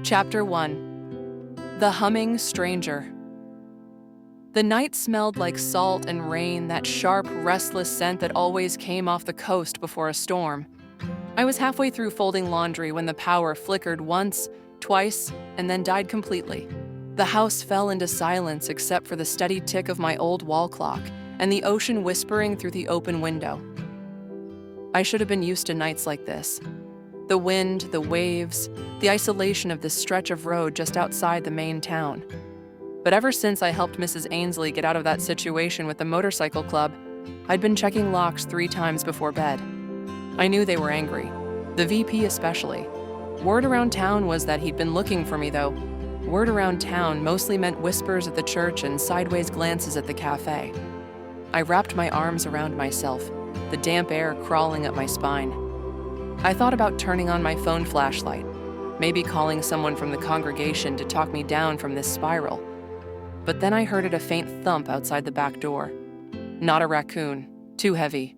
Chapter 1. The Humming Stranger. The night smelled like salt and rain, that sharp, restless scent that always came off the coast before a storm. I was halfway through folding laundry when the power flickered once, twice, and then died completely. The house fell into silence except for the steady tick of my old wall clock and the ocean whispering through the open window. I should have been used to nights like this. The wind, the waves, the isolation of this stretch of road just outside the main town. But ever since I helped Mrs. Ainsley get out of that situation with the motorcycle club, I'd been checking locks 3 times before bed. I knew they were angry, the VP especially. Word around town was that he'd been looking for me, though. Word around town mostly meant whispers at the church and sideways glances at the cafe. I wrapped my arms around myself, the damp air crawling up my spine. I thought about turning on my phone flashlight, maybe calling someone from the congregation to talk me down from this spiral. But then I heard a faint thump outside the back door. Not a raccoon, too heavy.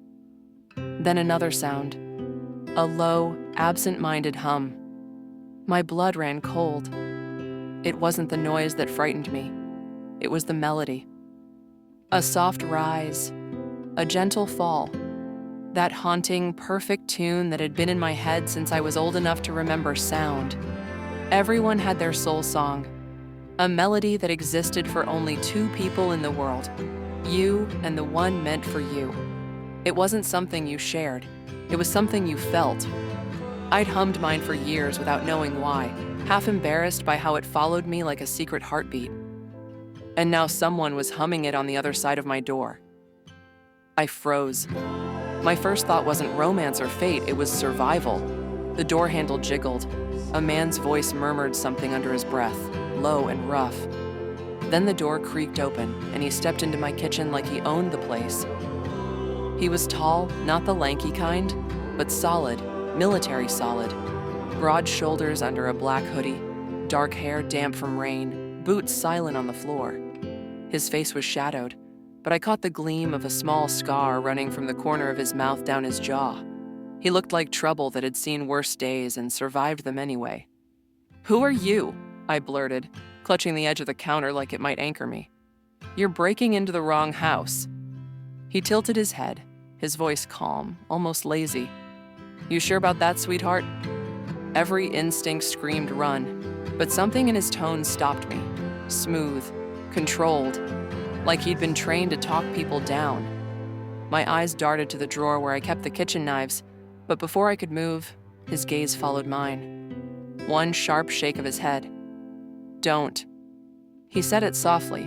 Then another sound, a low, absent-minded hum. My blood ran cold. It wasn't the noise that frightened me. It was the melody. A soft rise, a gentle fall. That haunting, perfect tune that had been in my head since I was old enough to remember sound. Everyone had their soul song, a melody that existed for only 2 people in the world, you and the one meant for you. It wasn't something you shared, it was something you felt. I'd hummed mine for years without knowing why, half embarrassed by how it followed me like a secret heartbeat. And now someone was humming it on the other side of my door. I froze. My first thought wasn't romance or fate, it was survival. The door handle jiggled. A man's voice murmured something under his breath, low and rough. Then the door creaked open, and he stepped into my kitchen like he owned the place. He was tall, not the lanky kind, but solid, military solid. Broad shoulders under a black hoodie, dark hair damp from rain, boots silent on the floor. His face was shadowed, but I caught the gleam of a small scar running from the corner of his mouth down his jaw. He looked like trouble that had seen worse days and survived them anyway. "Who are you?" I blurted, clutching the edge of the counter like it might anchor me. "You're breaking into the wrong house." He tilted his head, his voice calm, almost lazy. "You sure about that, sweetheart?" Every instinct screamed run, but something in his tone stopped me. Smooth, controlled, like he'd been trained to talk people down. My eyes darted to the drawer where I kept the kitchen knives, but before I could move, his gaze followed mine. One sharp shake of his head. "Don't." He said it softly,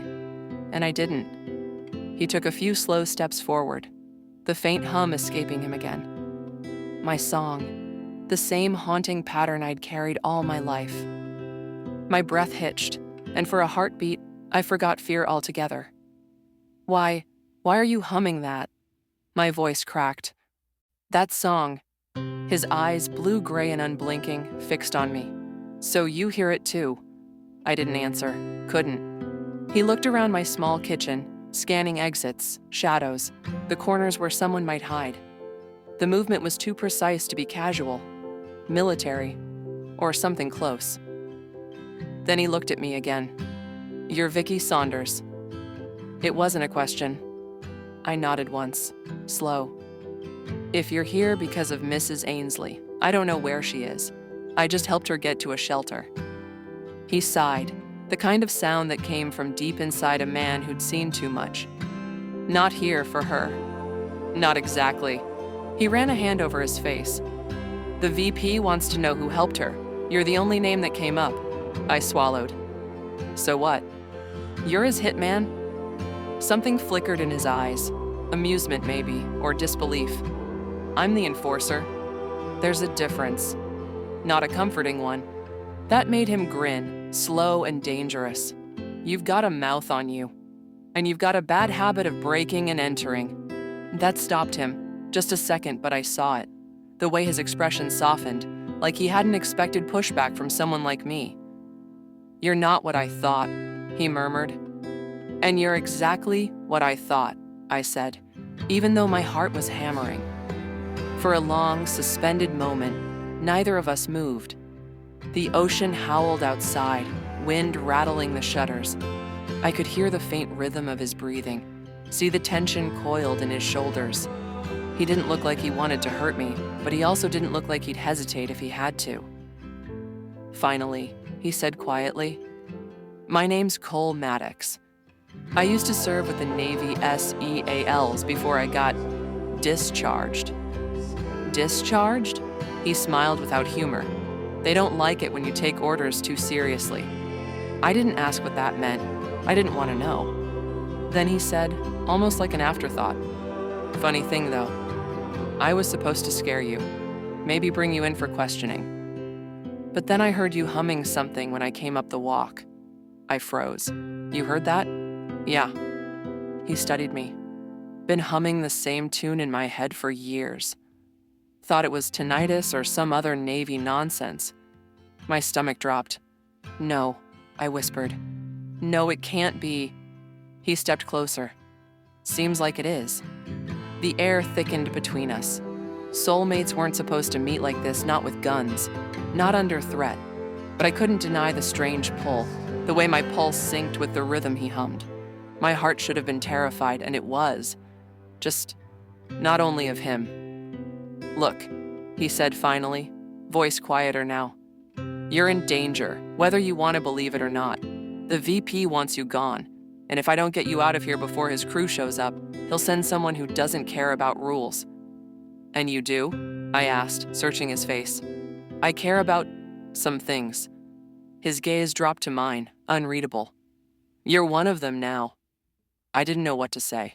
and I didn't. He took a few slow steps forward, the faint hum escaping him again. My song, the same haunting pattern I'd carried all my life. My breath hitched, and for a heartbeat, I forgot fear altogether. Why are you humming that?" My voice cracked. "That song." His eyes, blue-gray and unblinking, fixed on me. "So you hear it too?" I didn't answer, couldn't. He looked around my small kitchen, scanning exits, shadows, the corners where someone might hide. The movement was too precise to be casual, military, or something close. Then he looked at me again. "You're Vicky Saunders." It wasn't a question. I nodded once, slow. "If you're here because of Mrs. Ainsley, I don't know where she is. I just helped her get to a shelter." He sighed, the kind of sound that came from deep inside a man who'd seen too much. "Not here for her." "Not exactly." He ran a hand over his face. "The VP wants to know who helped her. You're the only name that came up." I swallowed. "So what? You're his hitman?" Something flickered in his eyes, amusement maybe, or disbelief. "I'm the enforcer." There's a difference. Not a comforting one. That made him grin, slow and dangerous. "You've got a mouth on you. And you've got a bad habit of breaking and entering." That stopped him. Just a second, but I saw it. The way his expression softened, like he hadn't expected pushback from someone like me. "You're not what I thought," he murmured. "And you're exactly what I thought," I said, even though my heart was hammering. For a long, suspended moment, neither of us moved. The ocean howled outside, wind rattling the shutters. I could hear the faint rhythm of his breathing, see the tension coiled in his shoulders. He didn't look like he wanted to hurt me, but he also didn't look like he'd hesitate if he had to. Finally, he said quietly, "My name's Cole Maddox. I used to serve with the Navy SEALs before I got discharged." Discharged? He smiled without humor. They don't like it when you take orders too seriously. I didn't ask what that meant. I didn't want to know. Then he said, almost like an afterthought, "Funny thing though, I was supposed to scare you, maybe bring you in for questioning. But then I heard you humming something when I came up the walk." I froze. "You heard that?" "Yeah." He studied me. Been humming the same tune in my head for years. Thought it was tinnitus or some other Navy nonsense. My stomach dropped. "No," I whispered. "No, it can't be." He stepped closer. "Seems like it is." The air thickened between us. Soulmates weren't supposed to meet like this, not with guns, not under threat. But I couldn't deny the strange pull, the way my pulse synced with the rhythm he hummed. My heart should have been terrified, and it was. Just not only of him. "Look," he said finally, voice quieter now. "You're in danger, whether you want to believe it or not. The VP wants you gone, and if I don't get you out of here before his crew shows up, he'll send someone who doesn't care about rules." "And you do?" I asked, searching his face. "I care about some things." His gaze dropped to mine, unreadable. "You're one of them now." I didn't know what to say.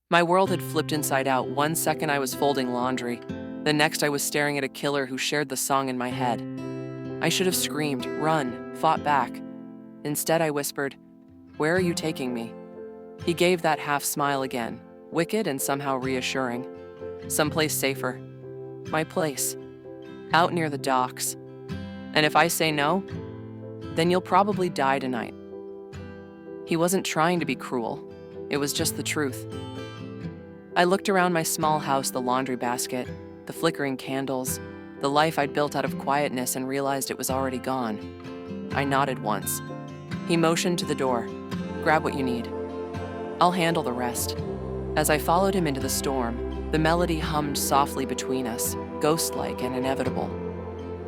My world had flipped inside out. One second I was folding laundry. The next I was staring at a killer who shared the song in my head. I should have screamed, run, fought back. Instead I whispered, "Where are you taking me?" He gave that half smile again, wicked and somehow reassuring. "Someplace safer. My place. Out near the docks. And if I say no, then you'll probably die tonight." He wasn't trying to be cruel. It was just the truth. I looked around my small house, the laundry basket, the flickering candles, the life I'd built out of quietness, and realized it was already gone. I nodded once. He motioned to the door. "Grab what you need. I'll handle the rest." As I followed him into the storm, the melody hummed softly between us, ghost-like and inevitable.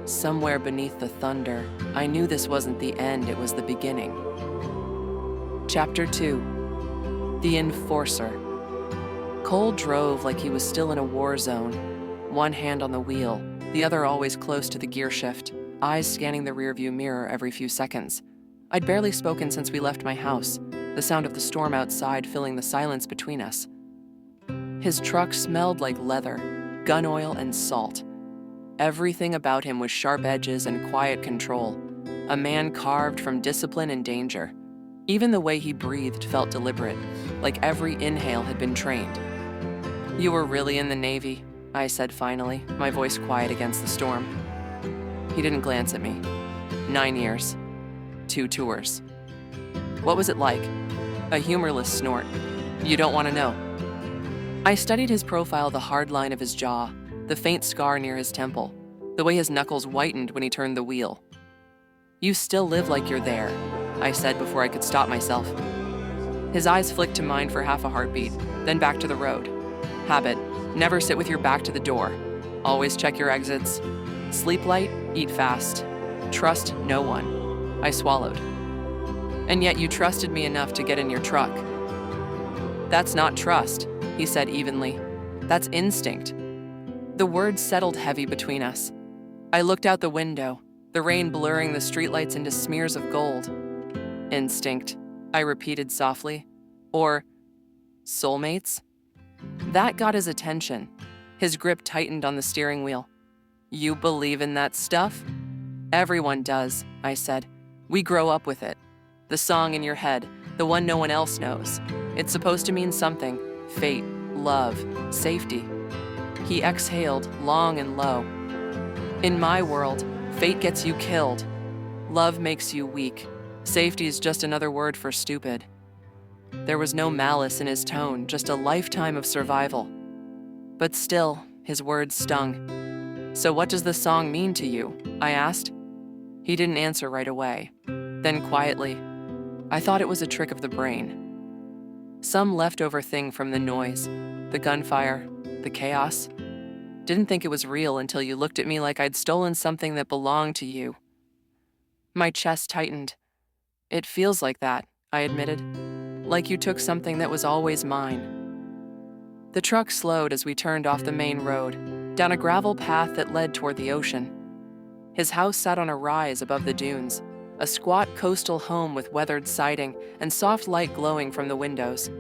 Somewhere beneath the thunder, I knew this wasn't the end, it was the beginning. Chapter 2. The Enforcer. Cole drove like he was still in a war zone, one hand on the wheel, the other always close to the gear shift, eyes scanning the rearview mirror every few seconds. I'd barely spoken since we left my house, the sound of the storm outside filling the silence between us. His truck smelled like leather, gun oil, and salt. Everything about him was sharp edges and quiet control, a man carved from discipline and danger. Even the way he breathed felt deliberate, like every inhale had been trained. "You were really in the Navy," I said finally, my voice quiet against the storm. He didn't glance at me. 9 years. 2 tours. What was it like? A humorless snort. "You don't want to know." I studied his profile, the hard line of his jaw, the faint scar near his temple, the way his knuckles whitened when he turned the wheel. "You still live like you're there," I said before I could stop myself. His eyes flicked to mine for half a heartbeat, then back to the road. "Habit, never sit with your back to the door. Always check your exits. Sleep light, eat fast. Trust no one." I swallowed. "And yet you trusted me enough to get in your truck." "That's not trust," he said evenly. "That's instinct." The words settled heavy between us. I looked out the window, the rain blurring the streetlights into smears of gold. "Instinct," I repeated softly. Or soulmates? That got his attention. His grip tightened on the steering wheel. "You believe in that stuff?" "Everyone does," I said. "We grow up with it. The song in your head, the one no one else knows. It's supposed to mean something. Fate, love, safety." He exhaled, long and low. "In my world, fate gets you killed. Love makes you weak. Safety is just another word for stupid." There was no malice in his tone, just a lifetime of survival. But still, his words stung. "So what does the song mean to you?" I asked. He didn't answer right away. Then quietly, "I thought it was a trick of the brain. Some leftover thing from the noise, the gunfire, the chaos. Didn't think it was real until you looked at me like I'd stolen something that belonged to you." My chest tightened. "It feels like that," I admitted. "Like you took something that was always mine." The truck slowed as we turned off the main road, down a gravel path that led toward the ocean. His house sat on a rise above the dunes, a squat coastal home with weathered siding and soft light glowing from the windows.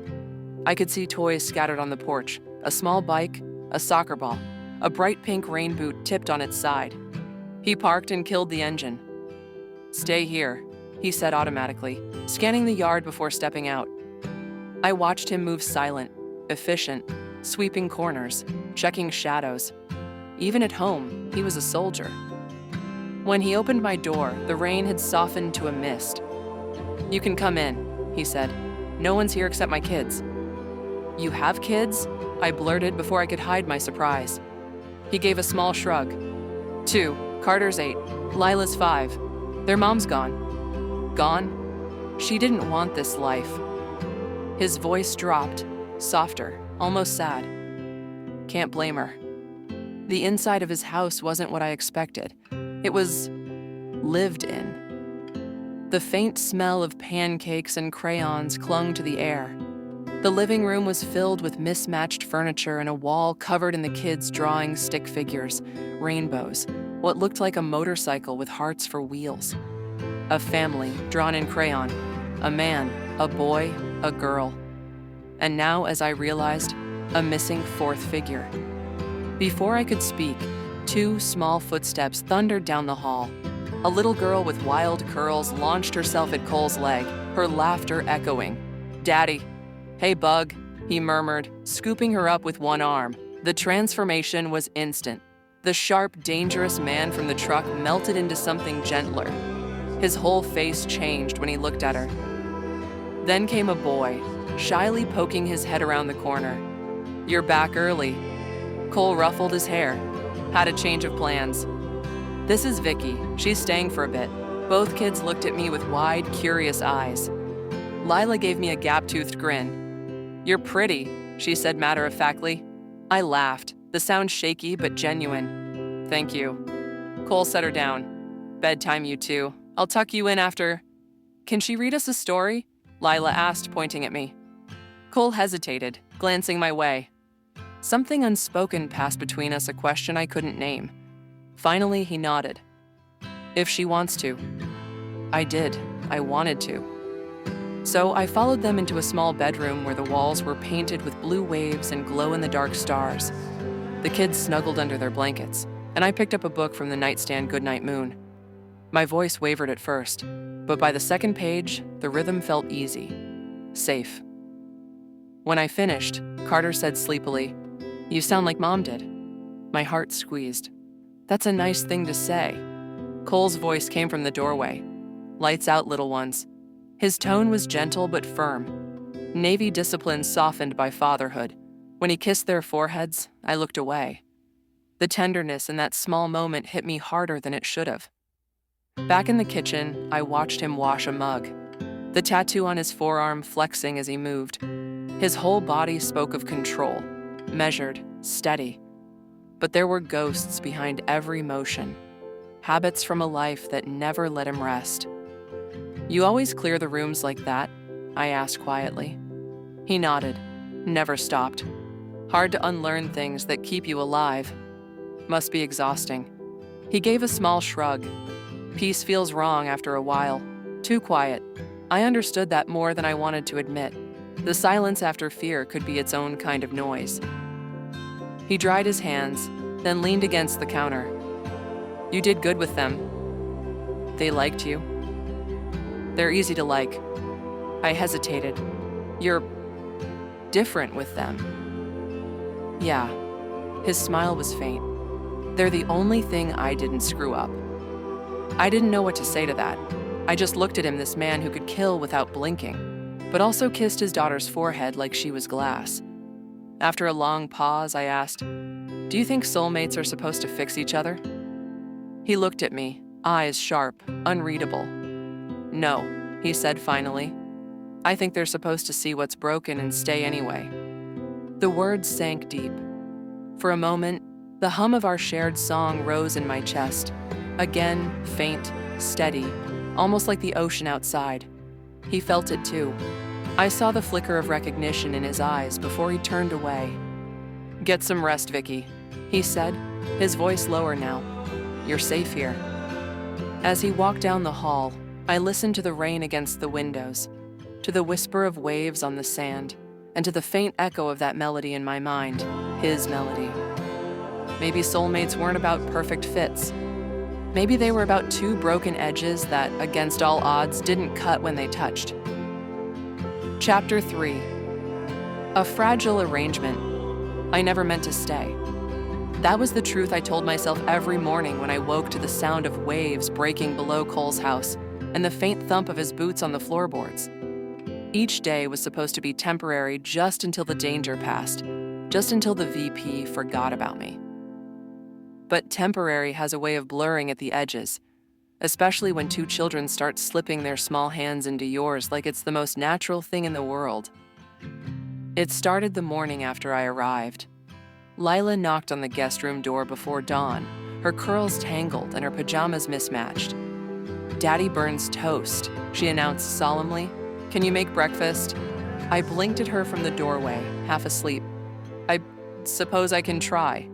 I could see toys scattered on the porch, a small bike, a soccer ball, a bright pink rain boot tipped on its side. He parked and killed the engine. "Stay here," he said automatically, scanning the yard before stepping out. I watched him move silent, efficient, sweeping corners, checking shadows. Even at home, he was a soldier. When he opened my door, the rain had softened to a mist. "You can come in," he said. "No one's here except my kids." "You have kids?" I blurted before I could hide my surprise. He gave a small shrug. "2. Carter's 8. Lila's 5. Their mom's gone." "Gone?" "She didn't want this life." His voice dropped, softer, almost sad. "Can't blame her." The inside of his house wasn't what I expected. It was lived in. The faint smell of pancakes and crayons clung to the air. The living room was filled with mismatched furniture and a wall covered in the kids drawing stick figures, rainbows, what looked like a motorcycle with hearts for wheels. A family drawn in crayon, a man, a boy, a girl. And now, as I realized, a missing fourth figure. Before I could speak, 2 small footsteps thundered down the hall. A little girl with wild curls launched herself at Cole's leg, her laughter echoing. "Daddy." "Hey, Bug," he murmured, scooping her up with one arm. The transformation was instant. The sharp, dangerous man from the truck melted into something gentler. His whole face changed when he looked at her. Then came a boy, shyly poking his head around the corner. "You're back early." Cole ruffled his hair. "Had a change of plans." "This is Vicky. She's staying for a bit." Both kids looked at me with wide, curious eyes. Lila gave me a gap-toothed grin. "You're pretty," she said matter-of-factly. I laughed, the sound shaky but genuine. "Thank you." Cole set her down. "Bedtime, you two. I'll tuck you in after." "Can she read us a story?" Lila asked, pointing at me. Cole hesitated, glancing my way. Something unspoken passed between us, a question I couldn't name. Finally, he nodded. "If she wants to." I did. I wanted to. So I followed them into a small bedroom where the walls were painted with blue waves and glow-in-the-dark stars. The kids snuggled under their blankets, and I picked up a book from the nightstand Goodnight Moon. My voice wavered at first, but by the second page, the rhythm felt easy, safe. When I finished, Carter said sleepily, "You sound like Mom did." My heart squeezed. "That's a nice thing to say." Cole's voice came from the doorway. "Lights out, little ones." His tone was gentle but firm. Navy discipline softened by fatherhood. When he kissed their foreheads, I looked away. The tenderness in that small moment hit me harder than it should have. Back in the kitchen, I watched him wash a mug, the tattoo on his forearm flexing as he moved. His whole body spoke of control, measured, steady. But there were ghosts behind every motion, habits from a life that never let him rest. "You always clear the rooms like that?" I asked quietly. He nodded, never stopped. "Hard to unlearn things that keep you alive. Must be exhausting." He gave a small shrug. "Peace feels wrong after a while. Too quiet." I understood that more than I wanted to admit. The silence after fear could be its own kind of noise. He dried his hands, then leaned against the counter. "You did good with them." "They liked you?" "They're easy to like." I hesitated. "You're different with them." "Yeah." His smile was faint. "They're the only thing I didn't screw up." I didn't know what to say to that. I just looked at him, this man who could kill without blinking, but also kissed his daughter's forehead like she was glass. After a long pause, I asked, "Do you think soulmates are supposed to fix each other?" He looked at me, eyes sharp, unreadable. "No," he said finally. "I think they're supposed to see what's broken and stay anyway." The words sank deep. For a moment, the hum of our shared song rose in my chest. Again, faint, steady, almost like the ocean outside. He felt it too. I saw the flicker of recognition in his eyes before he turned away. "Get some rest, Vicky," he said, his voice lower now. "You're safe here." As he walked down the hall, I listened to the rain against the windows, to the whisper of waves on the sand, and to the faint echo of that melody in my mind, his melody. Maybe soulmates weren't about perfect fits. Maybe they were about two broken edges that, against all odds, didn't cut when they touched. Chapter 3. A fragile arrangement. I never meant to stay. That was the truth I told myself every morning when I woke to the sound of waves breaking below Cole's house and the faint thump of his boots on the floorboards. Each day was supposed to be temporary just until the danger passed, just until the VP forgot about me. But temporary has a way of blurring at the edges, especially when two children start slipping their small hands into yours like it's the most natural thing in the world. It started the morning after I arrived. Lila knocked on the guest room door before dawn, her curls tangled and her pajamas mismatched. "Daddy burns toast," she announced solemnly. "Can you make breakfast?" I blinked at her from the doorway, half asleep. "I suppose I can try."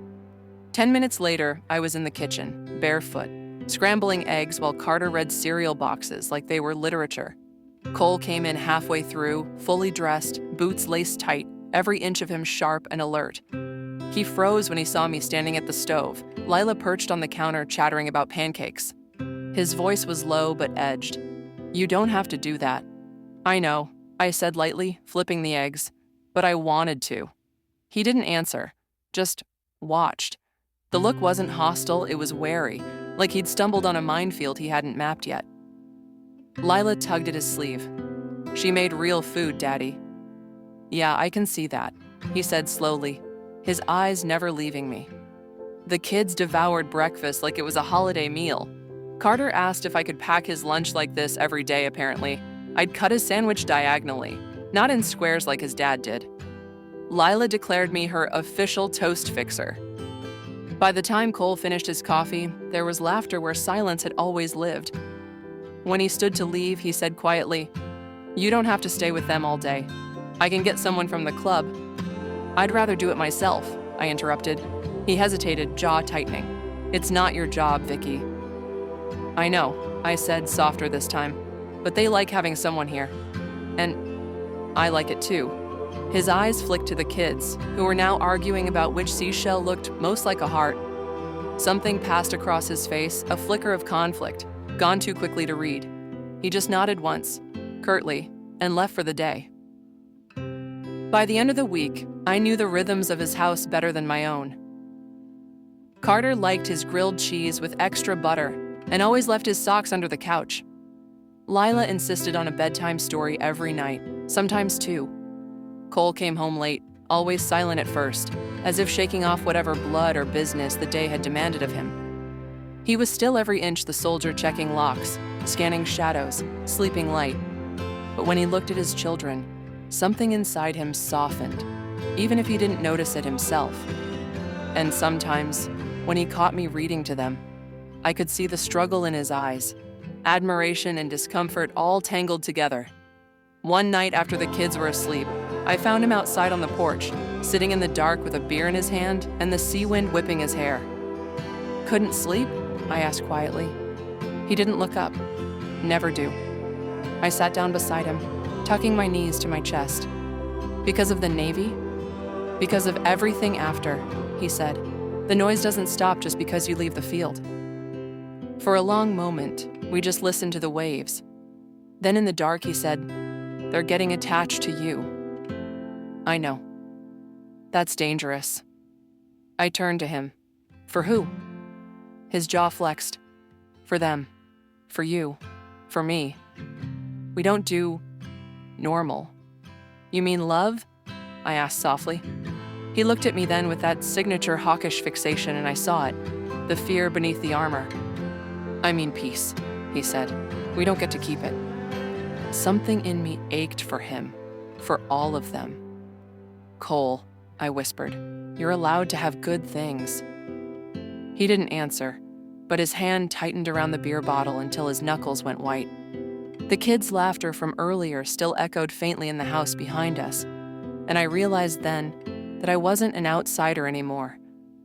10 minutes later, I was in the kitchen, barefoot, scrambling eggs while Carter read cereal boxes like they were literature. Cole came in halfway through, fully dressed, boots laced tight, every inch of him sharp and alert. He froze when he saw me standing at the stove, Lila perched on the counter chattering about pancakes. His voice was low but edged. "You don't have to do that." "I know," I said lightly, flipping the eggs, "but I wanted to." He didn't answer, just watched. The look wasn't hostile, it was wary, like he'd stumbled on a minefield he hadn't mapped yet. Lila tugged at his sleeve. "She made real food, Daddy." "Yeah, I can see that," he said slowly, his eyes never leaving me. The kids devoured breakfast like it was a holiday meal. Carter asked if I could pack his lunch like this every day, apparently. I'd cut his sandwich diagonally, not in squares like his dad did. Lila declared me her official toast fixer. By the time Cole finished his coffee, there was laughter where silence had always lived. When he stood to leave, he said quietly, "You don't have to stay with them all day. I can get someone from the club." "I'd rather do it myself," I interrupted. He hesitated, jaw tightening. "It's not your job, Vicky." "I know," I said, softer this time, "but they like having someone here. And I like it too." His eyes flicked to the kids, who were now arguing about which seashell looked most like a heart. Something passed across his face, a flicker of conflict, gone too quickly to read. He just nodded once, curtly, and left for the day. By the end of the week, I knew the rhythms of his house better than my own. Carter liked his grilled cheese with extra butter and always left his socks under the couch. Lila insisted on a bedtime story every night, sometimes two. Cole came home late, always silent at first, as if shaking off whatever blood or business the day had demanded of him. He was still every inch the soldier checking locks, scanning shadows, sleeping light. But when he looked at his children, something inside him softened, even if he didn't notice it himself. And sometimes, when he caught me reading to them, I could see the struggle in his eyes, admiration and discomfort all tangled together. One night after the kids were asleep, I found him outside on the porch, sitting in the dark with a beer in his hand and the sea wind whipping his hair. "Couldn't sleep?" I asked quietly. He didn't look up. Never do. I sat down beside him, tucking my knees to my chest. "Because of the Navy?" "Because of everything after," he said. "The noise doesn't stop just because you leave the field." For a long moment, we just listened to the waves. Then in the dark, he said, "They're getting attached to you." "I know. That's dangerous." I turned to him. "For who?" His jaw flexed. "For them. For you. For me. We don't do normal." "You mean love?" I asked softly. He looked at me then with that signature hawkish fixation, and I saw it, the fear beneath the armor. I mean peace, he said. We don't get to keep it. Something in me ached for him, for all of them. Cole, I whispered, you're allowed to have good things. He didn't answer, but his hand tightened around the beer bottle until his knuckles went white. The kids' laughter from earlier still echoed faintly in the house behind us, and I realized then that I wasn't an outsider anymore.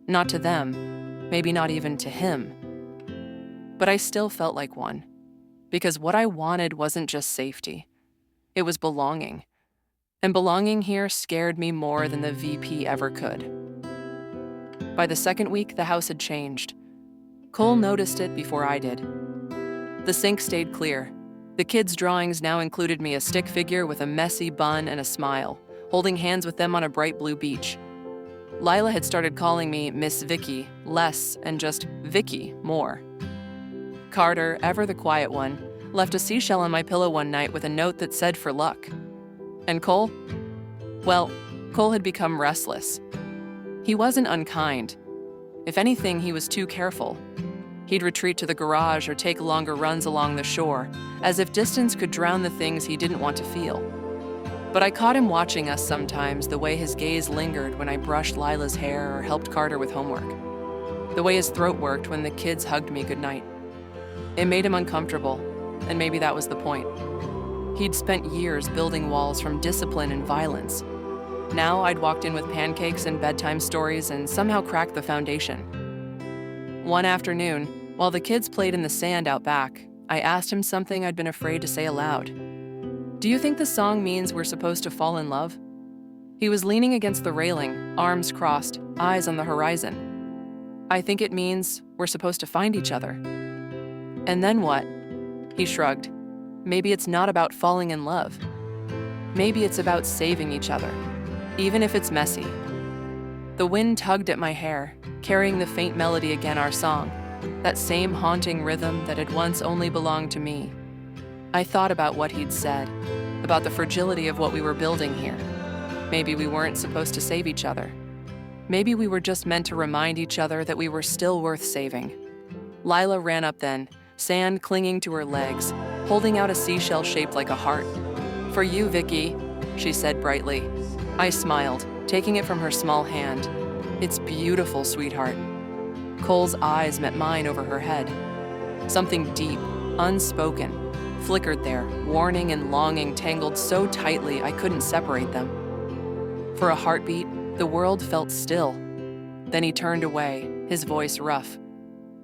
Not to them, maybe not even to him. But I still felt like one, because what I wanted wasn't just safety. It was belonging. And belonging here scared me more than the VP ever could. By the second week, the house had changed. Cole noticed it before I did. The sink stayed clear. The kids' drawings now included me a stick figure with a messy bun and a smile, holding hands with them on a bright blue beach. Lila had started calling me Miss Vicky less and just Vicky more. Carter, ever the quiet one, left a seashell on my pillow one night with a note that said for luck. And Cole? Well, Cole had become restless. He wasn't unkind. If anything, he was too careful. He'd retreat to the garage or take longer runs along the shore, as if distance could drown the things he didn't want to feel. But I caught him watching us sometimes, the way his gaze lingered when I brushed Lila's hair or helped Carter with homework. The way his throat worked when the kids hugged me goodnight. It made him uncomfortable, and maybe that was the point. He'd spent years building walls from discipline and violence. Now I'd walked in with pancakes and bedtime stories and somehow cracked the foundation. One afternoon, while the kids played in the sand out back, I asked him something I'd been afraid to say aloud. Do you think the song means we're supposed to fall in love? He was leaning against the railing, arms crossed, eyes on the horizon. I think it means we're supposed to find each other. And then what? He shrugged. Maybe it's not about falling in love. Maybe it's about saving each other, even if it's messy. The wind tugged at my hair, carrying the faint melody again our song, that same haunting rhythm that had once only belonged to me. I thought about what he'd said, about the fragility of what we were building here. Maybe we weren't supposed to save each other. Maybe we were just meant to remind each other that we were still worth saving. Lila ran up then, sand clinging to her legs, holding out a seashell shaped like a heart. For you, Vicky, she said brightly. I smiled, taking it from her small hand. It's beautiful, sweetheart. Cole's eyes met mine over her head. Something deep, unspoken, flickered there, warning and longing tangled so tightly I couldn't separate them. For a heartbeat, the world felt still. Then he turned away, his voice rough.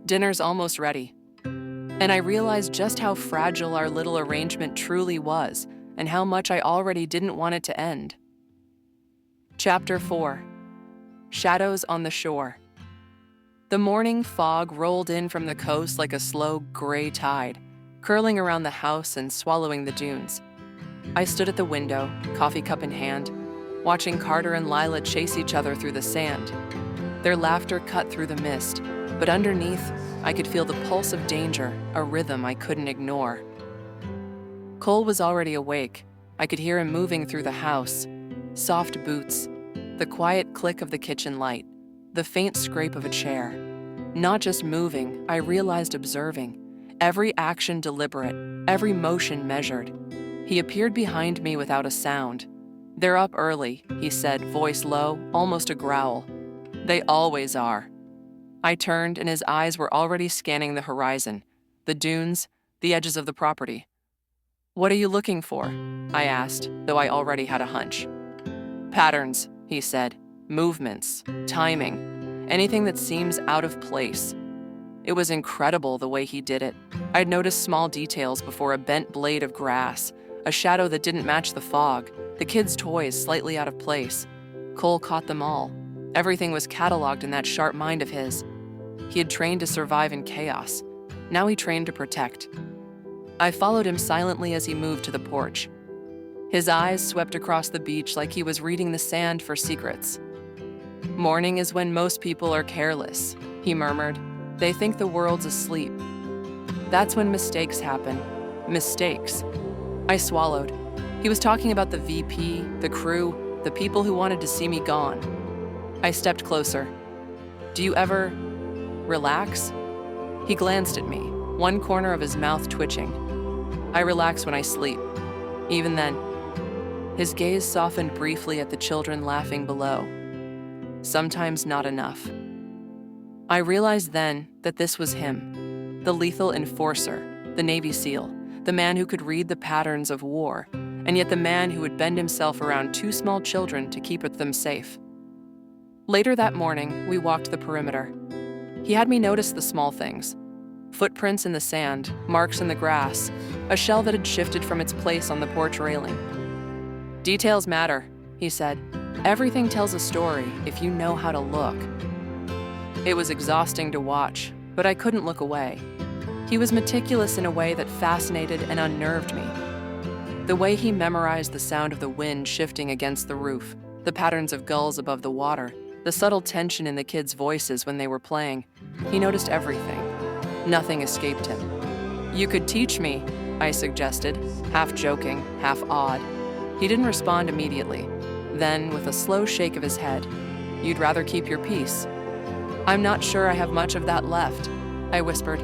Dinner's almost ready. And I realized just how fragile our little arrangement truly was, and how much I already didn't want it to end. Chapter 4. Shadows on the Shore. The morning fog rolled in from the coast like a slow gray tide, curling around the house and swallowing the dunes. I stood at the window, coffee cup in hand, watching Carter and Lila chase each other through the sand. Their laughter cut through the mist, but underneath, I could feel the pulse of danger, a rhythm I couldn't ignore. Cole was already awake. I could hear him moving through the house. Soft boots, the quiet click of the kitchen light, the faint scrape of a chair. Not just moving, I realized observing. Every action deliberate, every motion measured. He appeared behind me without a sound. They're up early, he said, voice low, almost a growl. They always are. I turned and his eyes were already scanning the horizon, the dunes, the edges of the property. What are you looking for? I asked, though I already had a hunch. Patterns, he said, movements, timing, anything that seems out of place. It was incredible the way he did it. I'd noticed small details before: a bent blade of grass, a shadow that didn't match the fog, the kids' toys slightly out of place. Cole caught them all. Everything was cataloged in that sharp mind of his. He had trained to survive in chaos. Now he trained to protect. I followed him silently as he moved to the porch. His eyes swept across the beach like he was reading the sand for secrets. Morning is when most people are careless, he murmured. They think the world's asleep. That's when mistakes happen. Mistakes. I swallowed. He was talking about the VP, the crew, the people who wanted to see me gone. I stepped closer. Do you ever relax? He glanced at me, one corner of his mouth twitching. I relax when I sleep. Even then, his gaze softened briefly at the children laughing below. Sometimes not enough. I realized then that this was him, the lethal enforcer, the Navy SEAL, the man who could read the patterns of war, and yet the man who would bend himself around two small children to keep them safe. Later that morning, we walked the perimeter. He had me notice the small things. Footprints in the sand, marks in the grass, a shell that had shifted from its place on the porch railing. Details matter, he said. Everything tells a story if you know how to look. It was exhausting to watch, but I couldn't look away. He was meticulous in a way that fascinated and unnerved me. The way he memorized the sound of the wind shifting against the roof, the patterns of gulls above the water, the subtle tension in the kids' voices when they were playing. He noticed everything. Nothing escaped him. You could teach me, I suggested, half joking, half awed. He didn't respond immediately. Then, with a slow shake of his head, you'd rather keep your peace. I'm not sure I have much of that left, I whispered.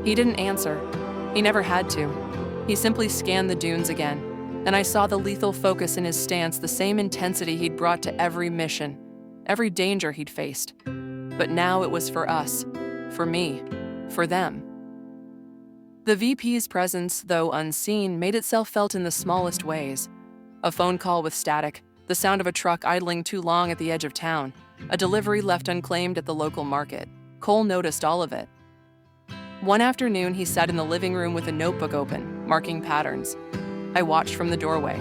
He didn't answer. He never had to. He simply scanned the dunes again, and I saw the lethal focus in his stance, the same intensity he'd brought to every mission, every danger he'd faced. But now it was for us, for me, for them. The VP's presence, though unseen, made itself felt in the smallest ways. A phone call with static, the sound of a truck idling too long at the edge of town, a delivery left unclaimed at the local market. Cole noticed all of it. One afternoon, he sat in the living room with a notebook open, marking patterns. I watched from the doorway.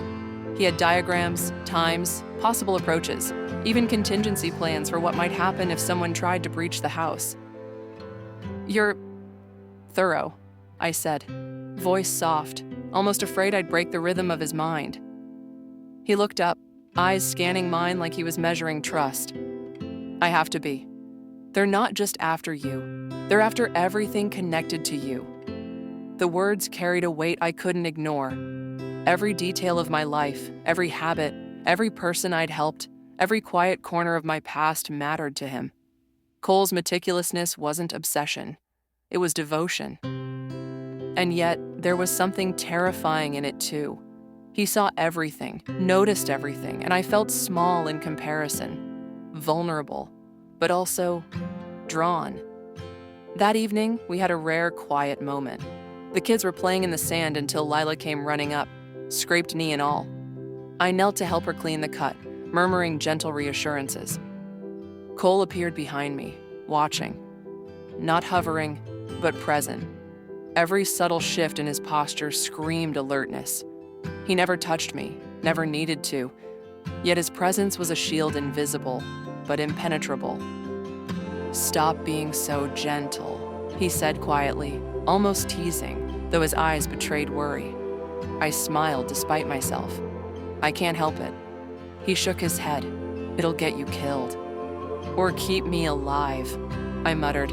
He had diagrams, times, possible approaches, even contingency plans for what might happen if someone tried to breach the house. You're thorough, I said, voice soft, almost afraid I'd break the rhythm of his mind. He looked up, eyes scanning mine like he was measuring trust. I have to be. They're not just after you. They're after everything connected to you. The words carried a weight I couldn't ignore. Every detail of my life, every habit, every person I'd helped, every quiet corner of my past mattered to him. Cole's meticulousness wasn't obsession. It was devotion. And yet, there was something terrifying in it too. He saw everything, noticed everything, and I felt small in comparison, vulnerable, but also drawn. That evening, we had a rare, quiet moment. The kids were playing in the sand until Lila came running up, scraped knee and all. I knelt to help her clean the cut, murmuring gentle reassurances. Cole appeared behind me, watching. Not hovering, but present. Every subtle shift in his posture screamed alertness. He never touched me, never needed to, yet his presence was a shield invisible, but impenetrable. Stop being so gentle, he said quietly, almost teasing, though his eyes betrayed worry. I smiled despite myself. I can't help it. He shook his head. It'll get you killed. Or keep me alive, I muttered.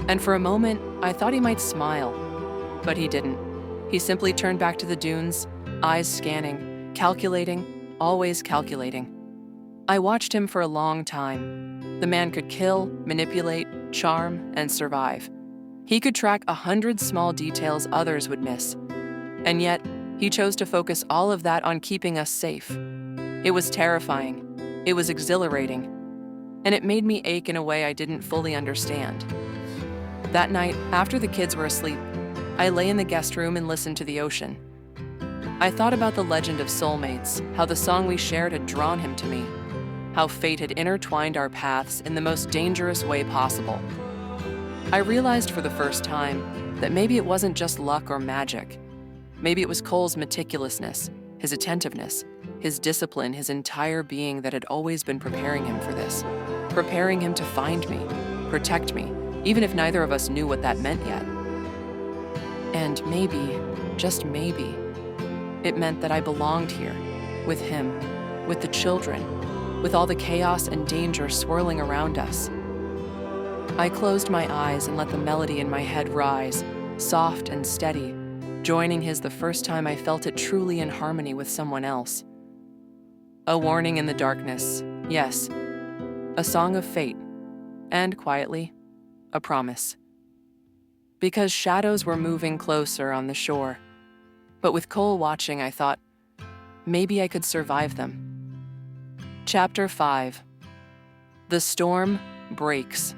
And for a moment, I thought he might smile. But he didn't. He simply turned back to the dunes, eyes scanning, calculating, always calculating. I watched him for a long time. The man could kill, manipulate, charm, and survive. He could track 100 small details others would miss. And yet, he chose to focus all of that on keeping us safe. It was terrifying. It was exhilarating. And it made me ache in a way I didn't fully understand. That night, after the kids were asleep, I lay in the guest room and listened to the ocean. I thought about the legend of soulmates, how the song we shared had drawn him to me, how fate had intertwined our paths in the most dangerous way possible. I realized for the first time that maybe it wasn't just luck or magic. Maybe it was Cole's meticulousness, his attentiveness, his discipline, his entire being that had always been preparing him for this, preparing him to find me, protect me, even if neither of us knew what that meant yet. And maybe, just maybe, it meant that I belonged here, with him, with the children, with all the chaos and danger swirling around us. I closed my eyes and let the melody in my head rise, soft and steady, joining his the first time I felt it truly in harmony with someone else. A warning in the darkness, yes. A song of fate, and quietly, a promise. Because shadows were moving closer on the shore. But with Cole watching, I thought, maybe I could survive them. Chapter 5. The storm breaks.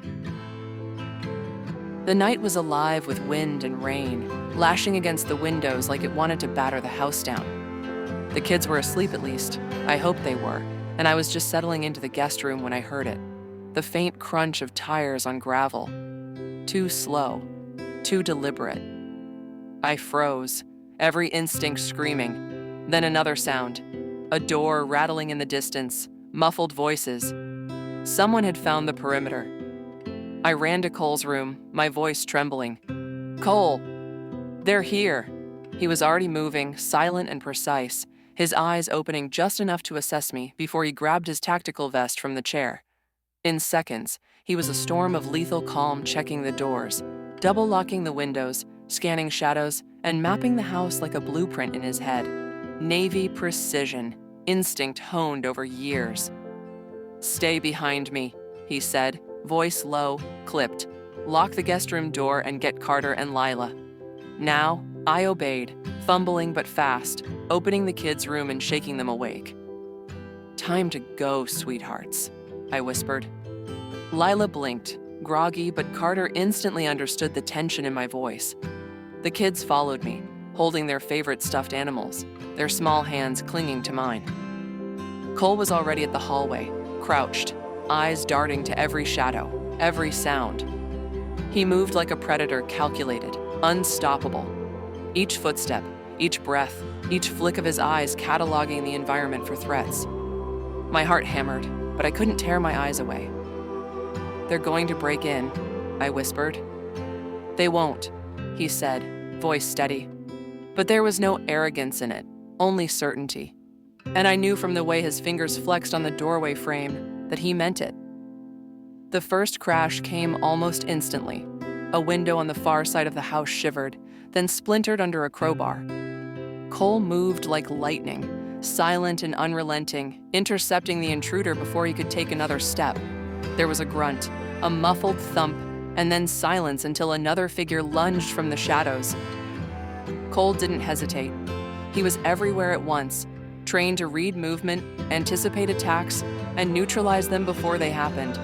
The night was alive with wind and rain, lashing against the windows like it wanted to batter the house down. The kids were asleep at least. I hoped they were, and I was just settling into the guest room when I heard it. The faint crunch of tires on gravel. Too slow, too deliberate. I froze, every instinct screaming. Then another sound. A door rattling in the distance, muffled voices. Someone had found the perimeter. I ran to Cole's room, my voice trembling. "Cole, they're here." He was already moving, silent and precise, his eyes opening just enough to assess me before he grabbed his tactical vest from the chair. In seconds, he was a storm of lethal calm, checking the doors, double-locking the windows, scanning shadows, and mapping the house like a blueprint in his head. Navy precision, instinct honed over years. "Stay behind me," he said, voice low, clipped. "Lock the guest room door and get Carter and Lila." Now, I obeyed, fumbling but fast, opening the kids' room and shaking them awake. "Time to go, sweethearts," I whispered. Lila blinked, groggy, but Carter instantly understood the tension in my voice. The kids followed me, holding their favorite stuffed animals, their small hands clinging to mine. Cole was already at the hallway, crouched, eyes darting to every shadow, every sound. He moved like a predator, calculated, unstoppable. Each footstep, each breath, each flick of his eyes cataloging the environment for threats. My heart hammered, but I couldn't tear my eyes away. "They're going to break in," I whispered. "They won't," he said, voice steady. But there was no arrogance in it, only certainty. And I knew from the way his fingers flexed on the doorway frame that he meant it. The first crash came almost instantly. A window on the far side of the house shivered, then splintered under a crowbar. Cole moved like lightning, silent and unrelenting, intercepting the intruder before he could take another step. There was a grunt, a muffled thump, and then silence until another figure lunged from the shadows. Cole didn't hesitate. He was everywhere at once, trained to read movement, anticipate attacks, and neutralize them before they happened.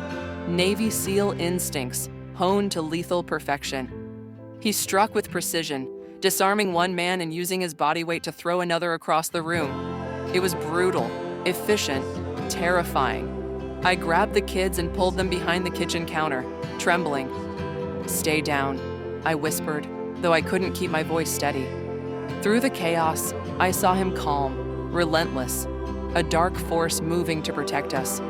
Navy SEAL instincts, honed to lethal perfection. He struck with precision, disarming one man and using his body weight to throw another across the room. It was brutal, efficient, terrifying. I grabbed the kids and pulled them behind the kitchen counter, trembling. "Stay down," I whispered, though I couldn't keep my voice steady. Through the chaos, I saw him calm, relentless, a dark force moving to protect us.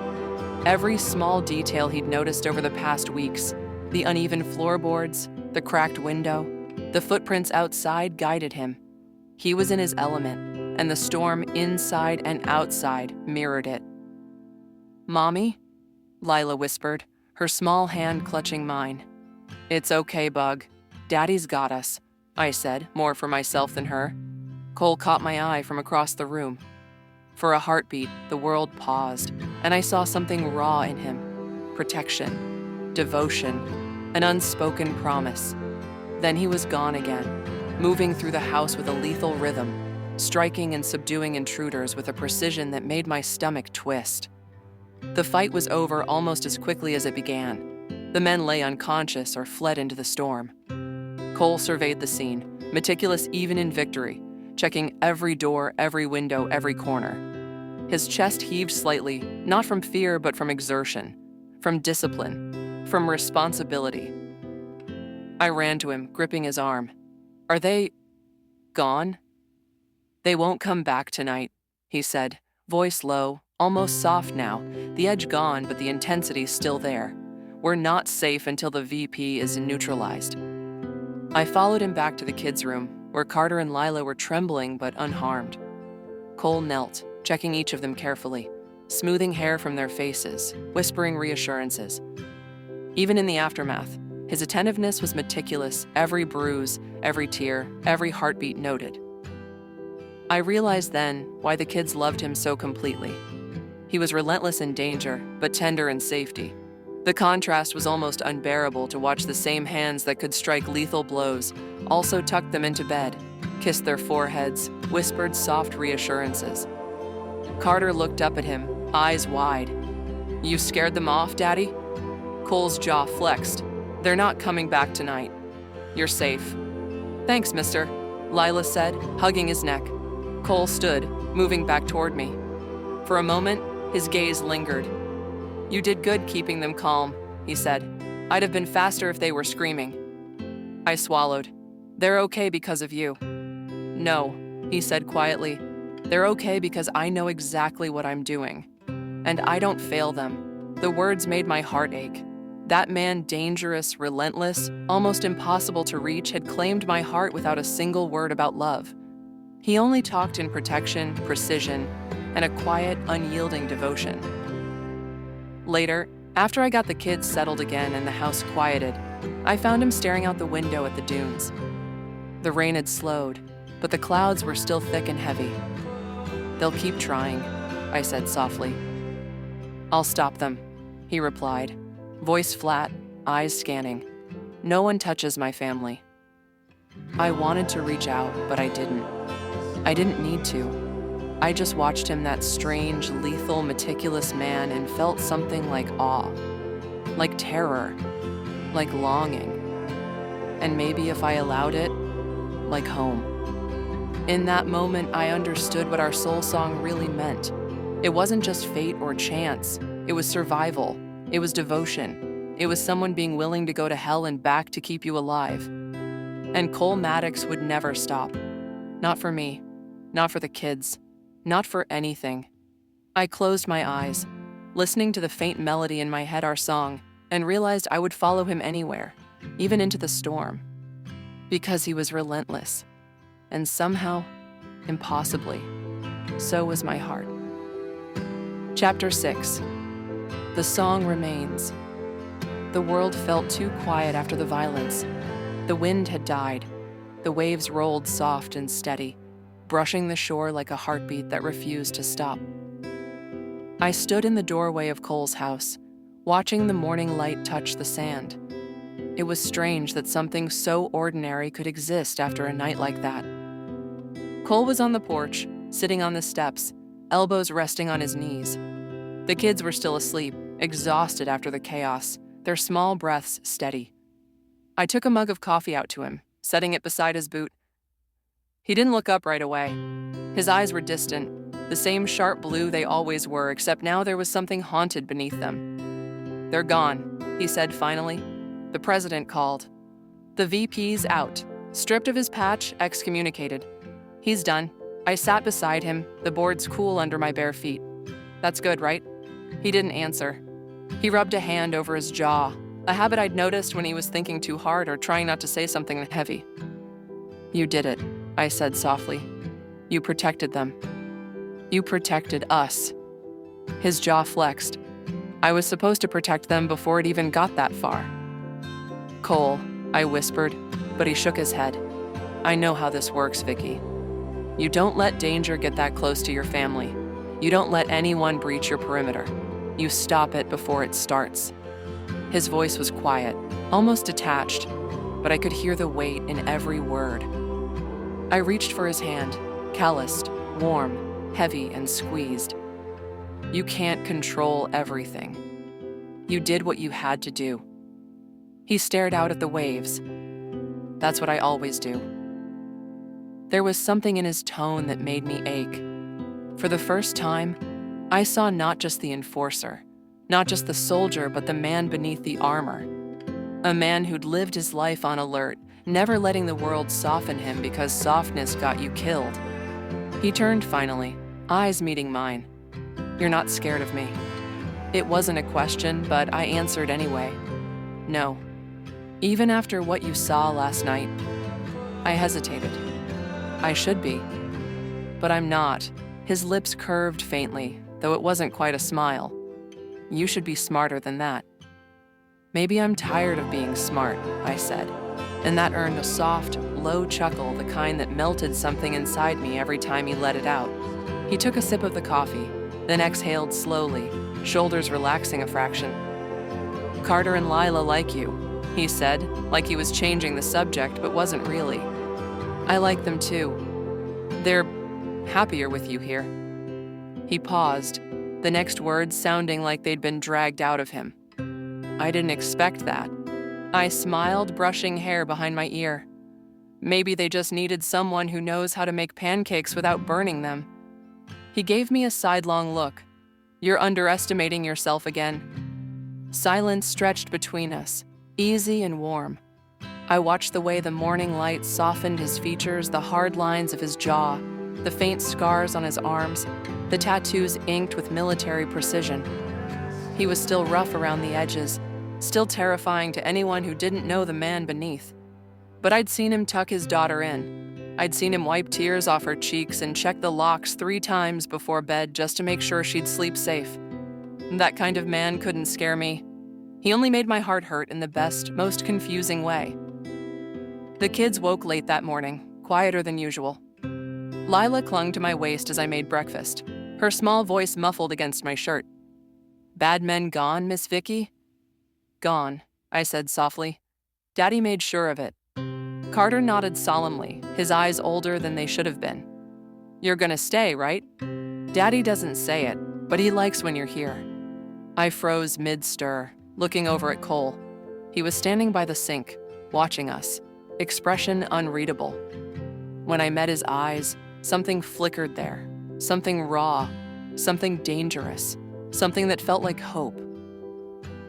Every small detail he'd noticed over the past weeks, the uneven floorboards, the cracked window, the footprints outside guided him. He was in his element, and the storm inside and outside mirrored it. "Mommy?" Lila whispered, her small hand clutching mine. "It's okay, Bug. Daddy's got us," I said, more for myself than her. Cole caught my eye from across the room. For a heartbeat, the world paused, and I saw something raw in him. Protection, devotion, an unspoken promise. Then he was gone again, moving through the house with a lethal rhythm, striking and subduing intruders with a precision that made my stomach twist. The fight was over almost as quickly as it began. The men lay unconscious or fled into the storm. Cole surveyed the scene, meticulous even in victory, checking every door, every window, every corner. His chest heaved slightly, not from fear but from exertion, from discipline, from responsibility. I ran to him, gripping his arm. "Are they gone?" "They won't come back tonight," he said, voice low, almost soft now, the edge gone but the intensity still there. "We're not safe until the VP is neutralized." I followed him back to the kids' room, where Carter and Lila were trembling but unharmed. Cole knelt, checking each of them carefully, smoothing hair from their faces, whispering reassurances. Even in the aftermath, his attentiveness was meticulous, every bruise, every tear, every heartbeat noted. I realized then why the kids loved him so completely. He was relentless in danger, but tender in safety. The contrast was almost unbearable to watch the same hands that could strike lethal blows also tuck them into bed, kissed their foreheads, whispered soft reassurances. Carter looked up at him, eyes wide. "You scared them off, Daddy?" Cole's jaw flexed. "They're not coming back tonight. You're safe." "Thanks, mister," Lila said, hugging his neck. Cole stood, moving back toward me. For a moment, his gaze lingered. "You did good keeping them calm," he said. "I'd have been faster if they were screaming." I swallowed. "They're okay because of you." "No," he said quietly. "They're okay because I know exactly what I'm doing. And I don't fail them." The words made my heart ache. That man, dangerous, relentless, almost impossible to reach, had claimed my heart without a single word about love. He only talked in protection, precision, and a quiet, unyielding devotion. Later, after I got the kids settled again and the house quieted, I found him staring out the window at the dunes. The rain had slowed, but the clouds were still thick and heavy. "They'll keep trying," I said softly. "I'll stop them," he replied, voice flat, eyes scanning. "No one touches my family." I wanted to reach out, but I didn't. I didn't need to. I just watched him, that strange, lethal, meticulous man, and felt something like awe, like terror, like longing. And maybe if I allowed it, like home. In that moment, I understood what our soul song really meant. It wasn't just fate or chance. It was survival. It was devotion. It was someone being willing to go to hell and back to keep you alive. And Cole Maddox would never stop. Not for me. Not for the kids. Not for anything. I closed my eyes, listening to the faint melody in my head, our song, and realized I would follow him anywhere, even into the storm. Because he was relentless. And somehow, impossibly, so was my heart. Chapter 6. The song remains. The world felt too quiet after the violence. The wind had died. The waves rolled soft and steady, brushing the shore like a heartbeat that refused to stop. I stood in the doorway of Cole's house, watching the morning light touch the sand. It was strange that something so ordinary could exist after a night like that. Cole was on the porch, sitting on the steps, elbows resting on his knees. The kids were still asleep, exhausted after the chaos, their small breaths steady. I took a mug of coffee out to him, setting it beside his boot. He didn't look up right away. His eyes were distant, the same sharp blue they always were, except now there was something haunted beneath them. "They're gone," he said finally. "The president called. The VP's out, stripped of his patch, excommunicated. He's done." I sat beside him, the boards cool under my bare feet. "That's good, right?" He didn't answer. He rubbed a hand over his jaw, a habit I'd noticed when he was thinking too hard or trying not to say something heavy. "You did it," I said softly. "You protected them. You protected us." His jaw flexed. "I was supposed to protect them before it even got that far." "Cole," I whispered, but he shook his head. "I know how this works, Vicky. You don't let danger get that close to your family. You don't let anyone breach your perimeter. You stop it before it starts." His voice was quiet, almost detached, but I could hear the weight in every word. I reached for his hand, calloused, warm, heavy, and squeezed. "You can't control everything. You did what you had to do." He stared out at the waves. "That's what I always do." There was something in his tone that made me ache. For the first time, I saw not just the enforcer, not just the soldier, but the man beneath the armor. A man who'd lived his life on alert, never letting the world soften him because softness got you killed. He turned finally, eyes meeting mine. "You're not scared of me." It wasn't a question, but I answered anyway. "No. Even after what you saw last night." I hesitated. I should be. But I'm not. His lips curved faintly, though it wasn't quite a smile. "You should be smarter than that." "Maybe I'm tired of being smart," I said, and that earned a soft, low chuckle, the kind that melted something inside me every time he let it out. He took a sip of the coffee, then exhaled slowly, shoulders relaxing a fraction. Carter and Lila like you, he said, like he was changing the subject, but wasn't really. I like them too. They're happier with you here. He paused, the next words sounding like they'd been dragged out of him. I didn't expect that. I smiled, brushing hair behind my ear. Maybe they just needed someone who knows how to make pancakes without burning them. He gave me a sidelong look. You're underestimating yourself again. Silence stretched between us, easy and warm. I watched the way the morning light softened his features, the hard lines of his jaw, the faint scars on his arms, the tattoos inked with military precision. He was still rough around the edges, still terrifying to anyone who didn't know the man beneath. But I'd seen him tuck his daughter in. I'd seen him wipe tears off her cheeks and check the locks 3 times before bed just to make sure she'd sleep safe. That kind of man couldn't scare me. He only made my heart hurt in the best, most confusing way. The kids woke late that morning, quieter than usual. Lila clung to my waist as I made breakfast, her small voice muffled against my shirt. Bad men gone, Miss Vicky? Gone, I said softly. Daddy made sure of it. Carter nodded solemnly, his eyes older than they should have been. You're gonna stay, right? Daddy doesn't say it, but he likes when you're here. I froze mid-stir, looking over at Cole. He was standing by the sink, watching us, expression unreadable. When I met his eyes, something flickered there, something raw, something dangerous, something that felt like hope.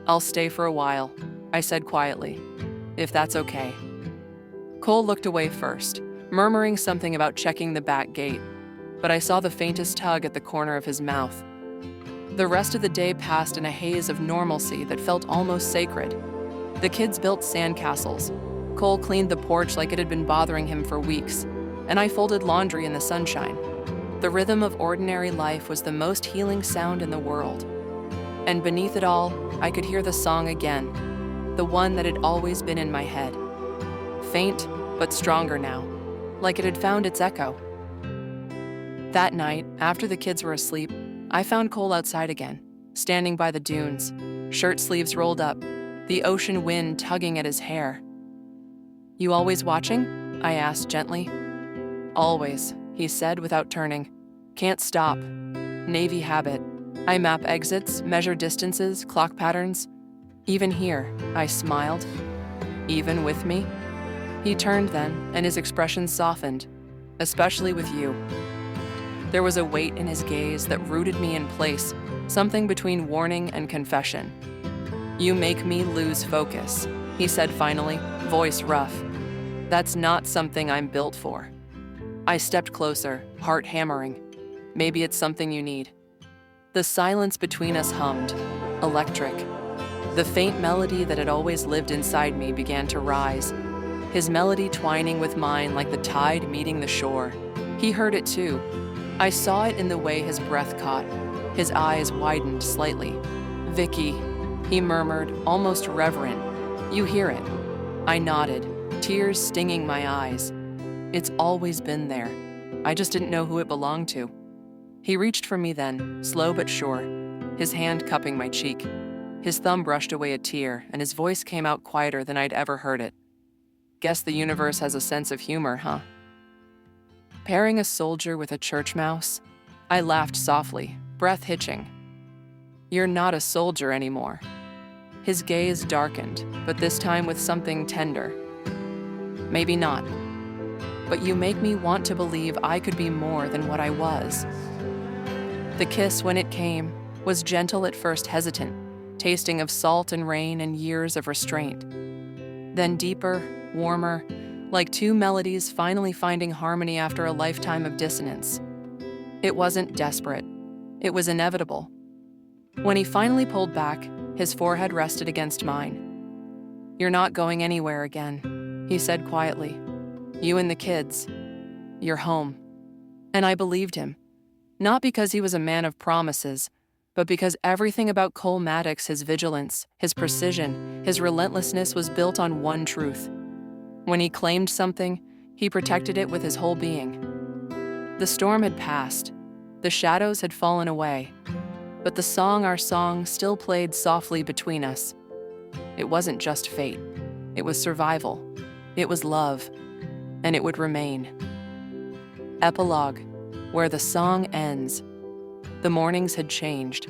I'll stay for a while, I said quietly, if that's okay. Cole looked away first, murmuring something about checking the back gate, but I saw the faintest tug at the corner of his mouth. The rest of the day passed in a haze of normalcy that felt almost sacred. The kids built sandcastles. Cole cleaned the porch like it had been bothering him for weeks, and I folded laundry in the sunshine. The rhythm of ordinary life was the most healing sound in the world. And beneath it all, I could hear the song again, the one that had always been in my head. Faint, but stronger now, like it had found its echo. That night, after the kids were asleep, I found Cole outside again, standing by the dunes, shirt sleeves rolled up, the ocean wind tugging at his hair. You always watching? I asked gently. Always, he said without turning. Can't stop. Navy habit. I map exits, measure distances, clock patterns. Even here, I smiled. Even with me? He turned then, and his expression softened, especially with you. There was a weight in his gaze that rooted me in place, something between warning and confession. You make me lose focus, he said finally, voice rough. That's not something I'm built for. I stepped closer, heart hammering. Maybe it's something you need. The silence between us hummed, electric. The faint melody that had always lived inside me began to rise, his melody twining with mine like the tide meeting the shore. He heard it too. I saw it in the way his breath caught. His eyes widened slightly. Vicky, he murmured, almost reverent. You hear it. I nodded, tears stinging my eyes. It's always been there. I just didn't know who it belonged to. He reached for me then, slow but sure, his hand cupping my cheek. His thumb brushed away a tear, and his voice came out quieter than I'd ever heard it. Guess the universe has a sense of humor, huh? Pairing a soldier with a church mouse, I laughed softly, breath hitching. You're not a soldier anymore. His gaze darkened, but this time with something tender. Maybe not. But you make me want to believe I could be more than what I was. The kiss, when it came, was gentle at first, hesitant, tasting of salt and rain and years of restraint. Then deeper, warmer, like 2 melodies finally finding harmony after a lifetime of dissonance. It wasn't desperate. It was inevitable. When he finally pulled back, his forehead rested against mine. You're not going anywhere again, he said quietly. You and the kids. You're home. And I believed him. Not because he was a man of promises, but because everything about Cole Maddox, his vigilance, his precision, his relentlessness was built on one truth. When he claimed something, he protected it with his whole being. The storm had passed. The shadows had fallen away. But the song, our song, still played softly between us. It wasn't just fate. It was survival. It was love. And it would remain. Epilogue, where the song ends. The mornings had changed.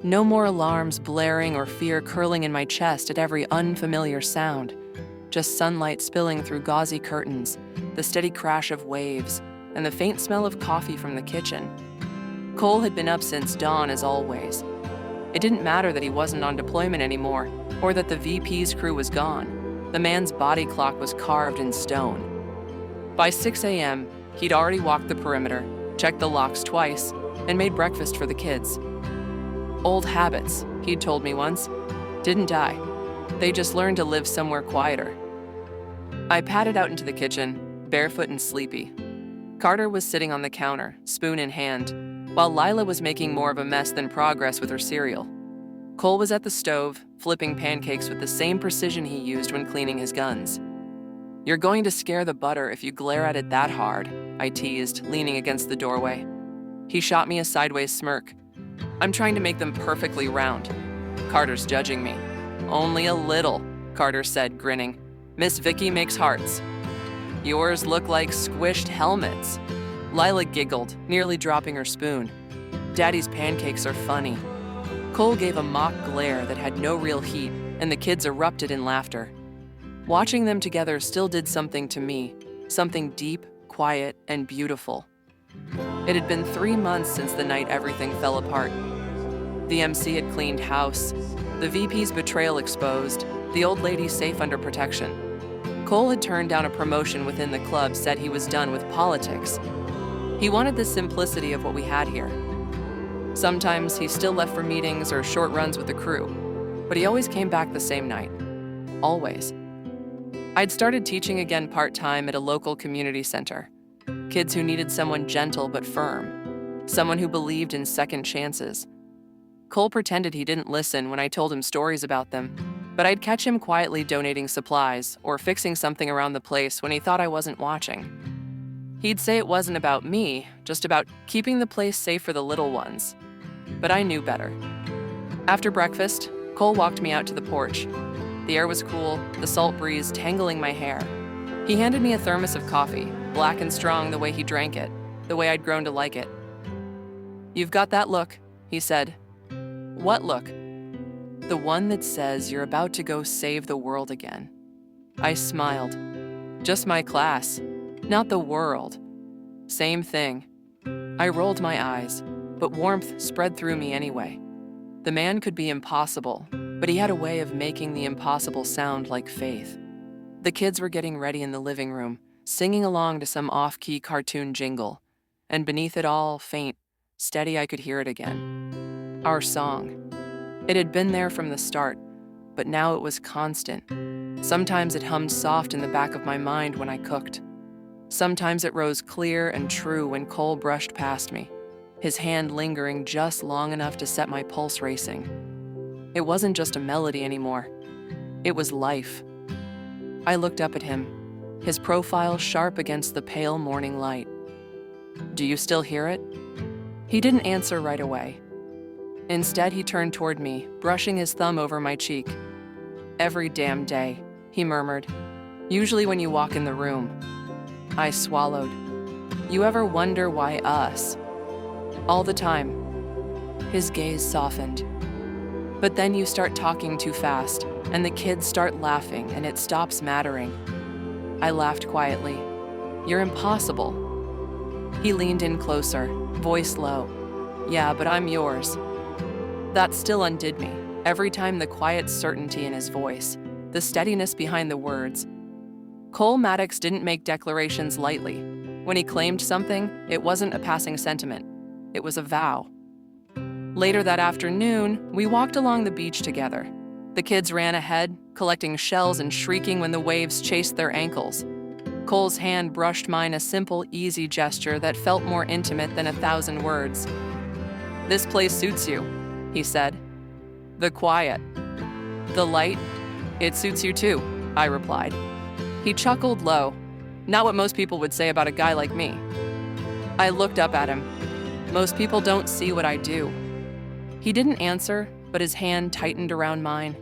No more alarms blaring or fear curling in my chest at every unfamiliar sound. Just sunlight spilling through gauzy curtains, the steady crash of waves, and the faint smell of coffee from the kitchen. Cole had been up since dawn as always. It didn't matter that he wasn't on deployment anymore, or that the VP's crew was gone. The man's body clock was carved in stone. By 6 a.m., he'd already walked the perimeter, checked the locks twice, and made breakfast for the kids. Old habits, he'd told me once, didn't die. They just learned to live somewhere quieter. I padded out into the kitchen, barefoot and sleepy. Carter was sitting on the counter, spoon in hand, while Lila was making more of a mess than progress with her cereal. Cole was at the stove, flipping pancakes with the same precision he used when cleaning his guns. "You're going to scare the butter if you glare at it that hard," I teased, leaning against the doorway. He shot me a sideways smirk. "I'm trying to make them perfectly round." Carter's judging me. "Only a little," Carter said, grinning. "Miss Vicky makes hearts." "Yours look like squished helmets." Lila giggled, nearly dropping her spoon. "Daddy's pancakes are funny." Cole gave a mock glare that had no real heat, and the kids erupted in laughter. Watching them together still did something to me, something deep, quiet, and beautiful. It had been 3 months since the night everything fell apart. The MC had cleaned house, the VP's betrayal exposed, the old lady safe under protection. Cole had turned down a promotion within the club, said he was done with politics. He wanted the simplicity of what we had here. Sometimes he still left for meetings or short runs with the crew, but he always came back the same night. Always. I'd started teaching again part-time at a local community center. Kids who needed someone gentle but firm, someone who believed in second chances. Cole pretended he didn't listen when I told him stories about them, but I'd catch him quietly donating supplies or fixing something around the place when he thought I wasn't watching. He'd say it wasn't about me, just about keeping the place safe for the little ones. But I knew better. After breakfast, Cole walked me out to the porch. The air was cool, the salt breeze tangling my hair. He handed me a thermos of coffee, black and strong the way he drank it, the way I'd grown to like it. "You've got that look," he said. "What look?" "The one that says you're about to go save the world again." I smiled. "Just my class, not the world." "Same thing." I rolled my eyes, but warmth spread through me anyway. The man could be impossible, but he had a way of making the impossible sound like faith. The kids were getting ready in the living room, singing along to some off-key cartoon jingle, and beneath it all, faint, steady, I could hear it again. Our song. It had been there from the start, but now it was constant. Sometimes it hummed soft in the back of my mind when I cooked. Sometimes it rose clear and true when Cole brushed past me, his hand lingering just long enough to set my pulse racing. It wasn't just a melody anymore. It was life. I looked up at him, his profile sharp against the pale morning light. "Do you still hear it?" He didn't answer right away. Instead, he turned toward me, brushing his thumb over my cheek. "Every damn day," he murmured. "Usually when you walk in the room." I swallowed. "You ever wonder why us?" "All the time." His gaze softened. "But then you start talking too fast, and the kids start laughing, and it stops mattering." I laughed quietly. "You're impossible." He leaned in closer, voice low. "Yeah, but I'm yours." That still undid me, every time the quiet certainty in his voice, the steadiness behind the words. Cole Maddox didn't make declarations lightly. When he claimed something, it wasn't a passing sentiment. It was a vow. Later that afternoon, we walked along the beach together. The kids ran ahead, collecting shells and shrieking when the waves chased their ankles. Cole's hand brushed mine, a simple, easy gesture that felt more intimate than 1,000 words. "This place suits you," he said. "The quiet. The light. It suits you too," I replied. He chuckled low. "Not what most people would say about a guy like me." I looked up at him. "Most people don't see what I do." He didn't answer, but his hand tightened around mine.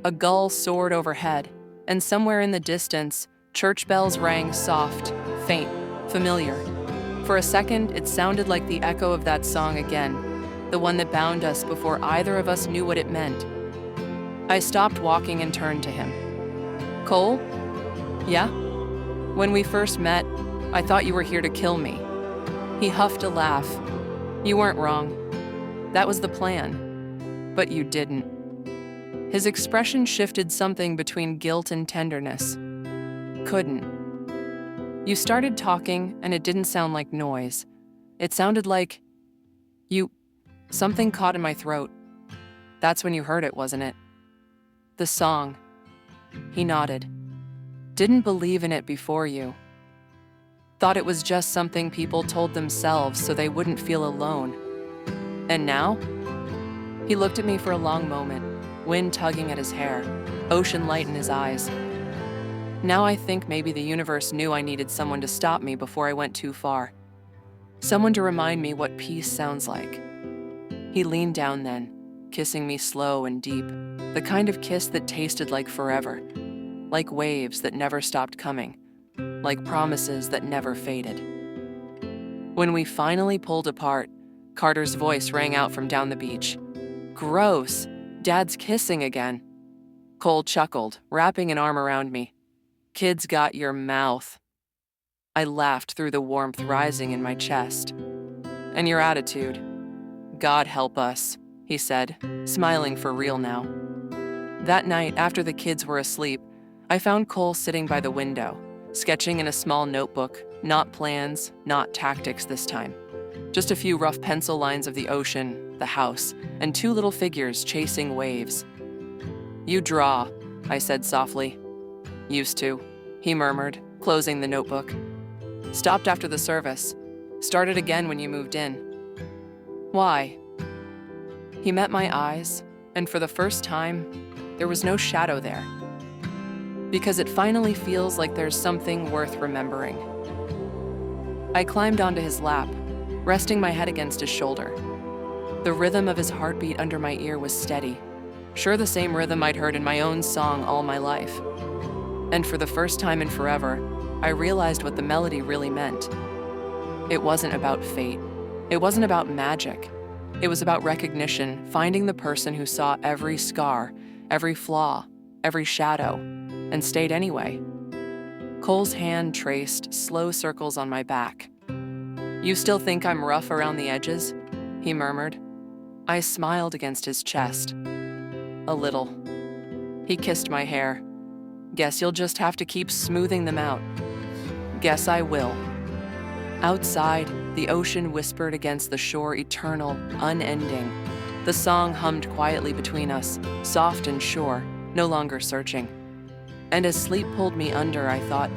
A gull soared overhead, and somewhere in the distance, church bells rang soft, faint, familiar. For a second, it sounded like the echo of that song again, the one that bound us before either of us knew what it meant. I stopped walking and turned to him. Cole? Yeah? When we first met, I thought you were here to kill me. He huffed a laugh. You weren't wrong. That was the plan. But you didn't. His expression shifted something between guilt and tenderness. Couldn't. You started talking, and it didn't sound like noise. It sounded like... Something caught in my throat. That's when you heard it, wasn't it? The song. He nodded. Didn't believe in it before you. Thought it was just something people told themselves so they wouldn't feel alone. And now? He looked at me for a long moment, wind tugging at his hair, ocean light in his eyes. Now I think maybe the universe knew I needed someone to stop me before I went too far. Someone to remind me what peace sounds like. He leaned down then, kissing me slow and deep, the kind of kiss that tasted like forever, like waves that never stopped coming, like promises that never faded. When we finally pulled apart, Carter's voice rang out from down the beach. Gross! Dad's kissing again. Cole chuckled, wrapping an arm around me. Kid's got your mouth. I laughed through the warmth rising in my chest. And your attitude. God help us, he said, smiling for real now. That night, after the kids were asleep, I found Cole sitting by the window, sketching in a small notebook, not plans, not tactics this time. Just a few rough pencil lines of the ocean, the house, and two little figures chasing waves. You draw, I said softly. Used to, he murmured, closing the notebook. Stopped after the service. Started again when you moved in. Why? He met my eyes, and for the first time, there was no shadow there. Because it finally feels like there's something worth remembering. I climbed onto his lap, resting my head against his shoulder. The rhythm of his heartbeat under my ear was steady, sure the same rhythm I'd heard in my own song all my life. And for the first time in forever, I realized what the melody really meant. It wasn't about fate. It wasn't about magic. It was about recognition, finding the person who saw every scar, every flaw, every shadow, and stayed anyway. Cole's hand traced slow circles on my back. You still think I'm rough around the edges? He murmured. I smiled against his chest. A little. He kissed my hair. Guess you'll just have to keep smoothing them out. Guess I will. Outside, the ocean whispered against the shore, eternal, unending. The song hummed quietly between us, soft and sure, no longer searching. And as sleep pulled me under, I thought,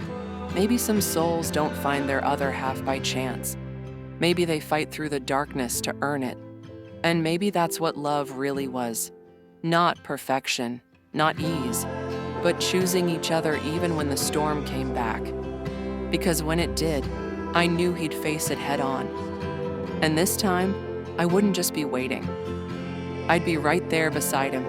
maybe some souls don't find their other half by chance. Maybe they fight through the darkness to earn it. And maybe that's what love really was. Not perfection, not ease, but choosing each other even when the storm came back. Because when it did, I knew he'd face it head on. And this time, I wouldn't just be waiting. I'd be right there beside him,